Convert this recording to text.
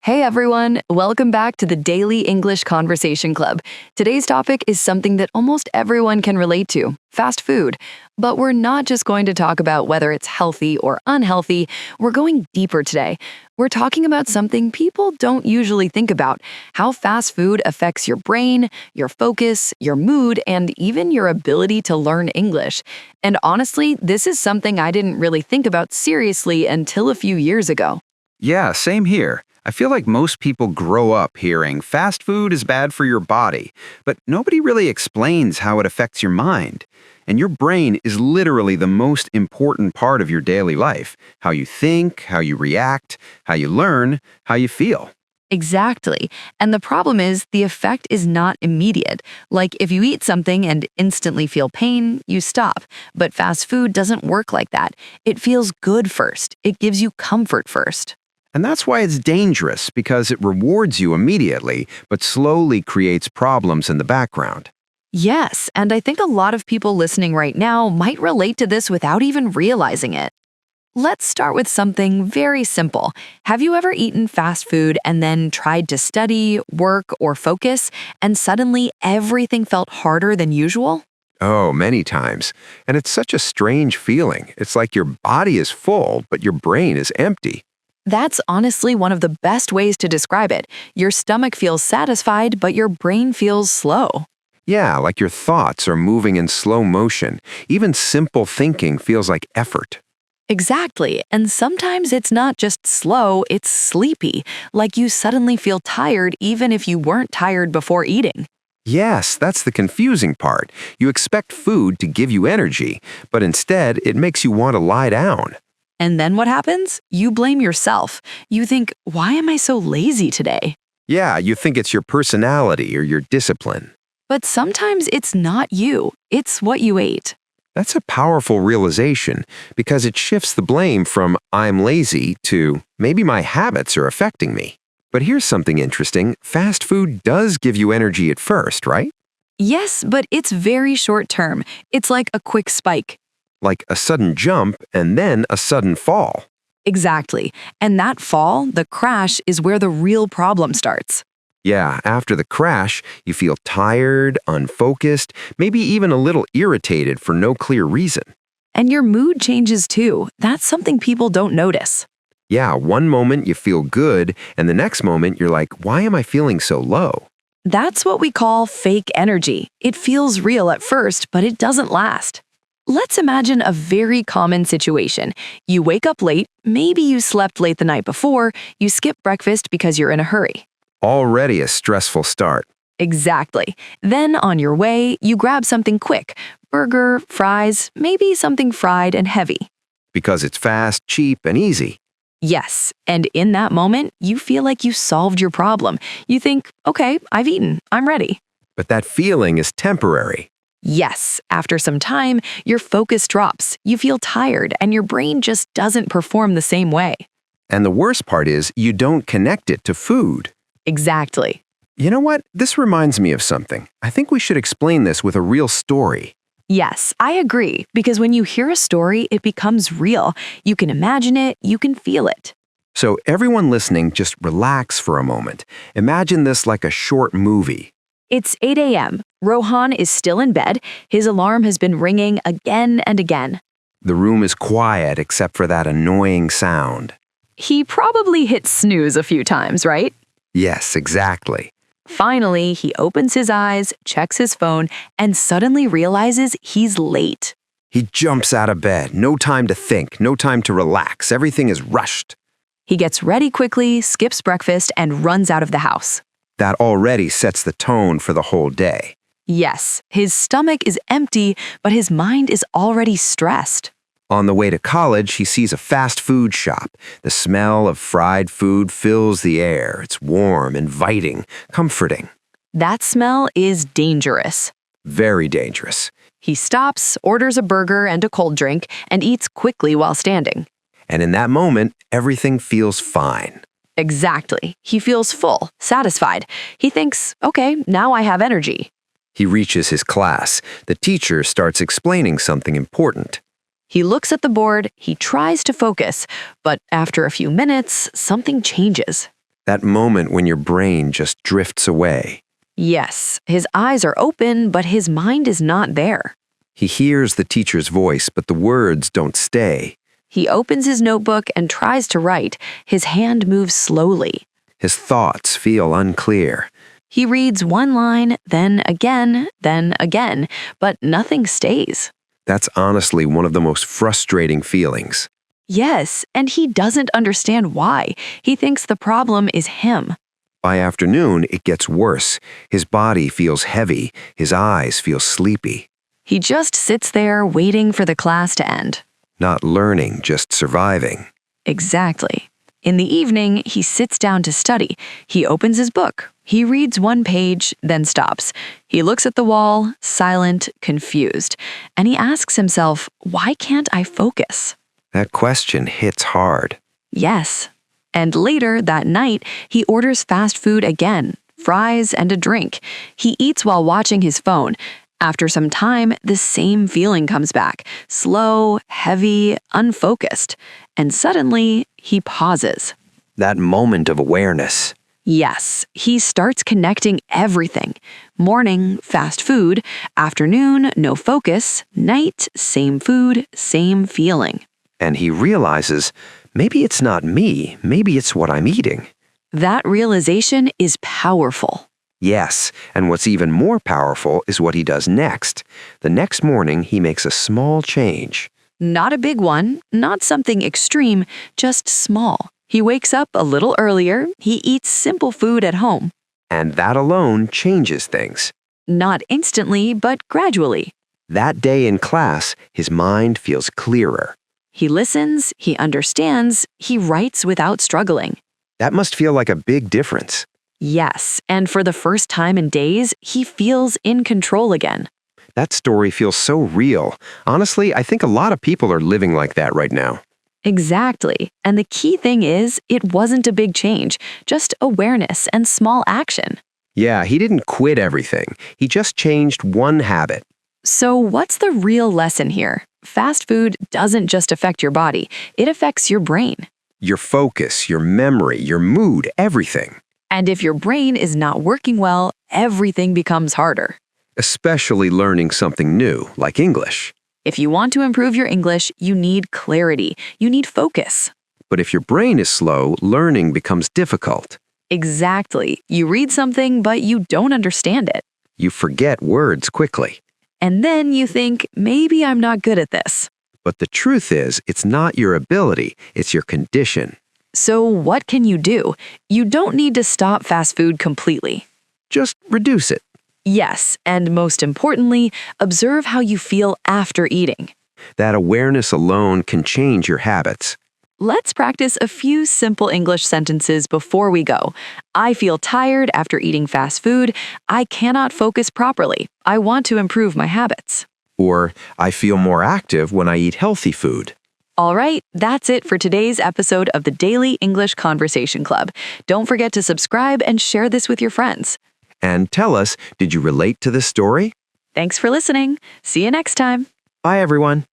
Hey everyone, welcome back to the Daily English Conversation Club. Today's topic is something that almost everyone can relate to, fast food. But we're not just going to talk about whether it's healthy or unhealthy, we're going deeper today. We're talking about something people don't usually think about, how fast food affects your brain, your focus, your mood, and even your ability to learn English. And honestly, this is something I didn't really think about seriously until a few years ago. Yeah, same here. I feel like most people grow up hearing fast food is bad for your body, but nobody really explains how it affects your mind. And your brain is literally the most important part of your daily life. How you think, how you react, how you learn, how you feel. Exactly. And the problem is, the effect is not immediate. Like if you eat something and instantly feel pain, you stop. But fast food doesn't work like that. It feels good first. It gives you comfort first. And that's why it's dangerous, because it rewards you immediately, but slowly creates problems in the background. Yes, and I think a lot of people listening right now might relate to this without even realizing it. Let's start with something very simple. Have you ever eaten fast food and then tried to study, work, or focus, and suddenly everything felt harder than usual? Oh, many times. And it's such a strange feeling. It's like your body is full, but your brain is empty. That's honestly one of the best ways to describe it. Your stomach feels satisfied, but your brain feels slow. Yeah, like your thoughts are moving in slow motion. Even simple thinking feels like effort. Exactly, and sometimes it's not just slow, it's sleepy, like you suddenly feel tired even if you weren't tired before eating. Yes, that's the confusing part. You expect food to give you energy, but instead it makes you want to lie down. And then what happens? You blame yourself. You think, why am I so lazy today? Yeah, you think it's your personality or your discipline. But sometimes it's not you, it's what you ate. That's a powerful realization because it shifts the blame from I'm lazy to maybe my habits are affecting me. But here's something interesting. Fast food does give you energy at first, right? Yes, but it's very short term. It's like a quick spike. Like a sudden jump and then a sudden fall. Exactly. And that fall, the crash, is where the real problem starts. Yeah, after the crash, you feel tired, unfocused, maybe even a little irritated for no clear reason. And your mood changes too. That's something people don't notice. Yeah, one moment you feel good, and the next moment you're like, why am I feeling so low? That's what we call fake energy. It feels real at first, but it doesn't last. Let's imagine a very common situation. You wake up late, maybe you slept late the night before, you skip breakfast because you're in a hurry. Already a stressful start. Exactly. Then on your way, you grab something quick, burger, fries, maybe something fried and heavy. Because it's fast, cheap, and easy. Yes, and in that moment, you feel like you solved your problem. You think, okay, I've eaten, I'm ready. But that feeling is temporary. Yes, after some time, your focus drops, you feel tired, and your brain just doesn't perform the same way. And the worst part is you don't connect it to food. Exactly. You know what? This reminds me of something. I think we should explain this with a real story. Yes, I agree, because when you hear a story, it becomes real. You can imagine it, you can feel it. So everyone listening, just relax for a moment. Imagine this like a short movie. It's 8 a.m. Rohan is still in bed. His alarm has been ringing again and again. The room is quiet except for that annoying sound. He probably hit snooze a few times, right? Yes, exactly. Finally, he opens his eyes, checks his phone, and suddenly realizes he's late. He jumps out of bed. No time to think, no time to relax. Everything is rushed. He gets ready quickly, skips breakfast, and runs out of the house. That already sets the tone for the whole day. Yes, his stomach is empty, but his mind is already stressed. On the way to college, he sees a fast food shop. The smell of fried food fills the air. It's warm, inviting, comforting. That smell is dangerous. Very dangerous. He stops, orders a burger and a cold drink, and eats quickly while standing. And in that moment, everything feels fine. Exactly. He feels full, satisfied. He thinks, okay, now I have energy. He reaches his class. The teacher starts explaining something important. He looks at the board, he tries to focus, but after a few minutes, something changes. That moment when your brain just drifts away. Yes, his eyes are open, but his mind is not there. He hears the teacher's voice, but the words don't stay. He opens his notebook and tries to write. His hand moves slowly. His thoughts feel unclear. He reads one line, then again, but nothing stays. That's honestly one of the most frustrating feelings. Yes, and he doesn't understand why. He thinks the problem is him. By afternoon, it gets worse. His body feels heavy. His eyes feel sleepy. He just sits there waiting for the class to end. Not learning, just surviving. Exactly. In the evening, he sits down to study. He opens his book. He reads one page, then stops. He looks at the wall, silent, confused. And he asks himself, why can't I focus? That question hits hard. Yes. And later that night, he orders fast food again, fries and a drink. He eats while watching his phone. After some time, the same feeling comes back, slow, heavy, unfocused. And suddenly, he pauses. That moment of awareness. Yes, he starts connecting everything. Morning, fast food. Afternoon, no focus. Night, same food, same feeling. And he realizes, maybe it's not me, maybe it's what I'm eating. That realization is powerful. Yes, and what's even more powerful is what he does next. The next morning, he makes a small change. Not a big one, not something extreme, just small. He wakes up a little earlier. He eats simple food at home. And that alone changes things. Not instantly, but gradually. That day in class, his mind feels clearer. He listens, he understands, he writes without struggling. That must feel like a big difference. Yes, and for the first time in days, he feels in control again. That story feels so real. Honestly, I think a lot of people are living like that right now. Exactly. And the key thing is, it wasn't a big change, just awareness and small action. Yeah, he didn't quit everything. He just changed one habit. So what's the real lesson here? Fast food doesn't just affect your body, it affects your brain. Your focus, your memory, your mood, everything. And if your brain is not working well, everything becomes harder. Especially learning something new, like English. If you want to improve your English, you need clarity. You need focus. But if your brain is slow, learning becomes difficult. Exactly. You read something, but you don't understand it. You forget words quickly. And then you think, maybe I'm not good at this. But the truth is, it's not your ability, it's your condition. So what can you do? You don't need to stop fast food completely. Just reduce it. Yes, and most importantly, observe how you feel after eating. That awareness alone can change your habits. Let's practice a few simple English sentences before we go. I feel tired after eating fast food. I cannot focus properly. I want to improve my habits. Or, I feel more active when I eat healthy food. All right, that's it for today's episode of the Daily English Conversation Club. Don't forget to subscribe and share this with your friends. And tell us, did you relate to this story? Thanks for listening. See you next time. Bye, everyone.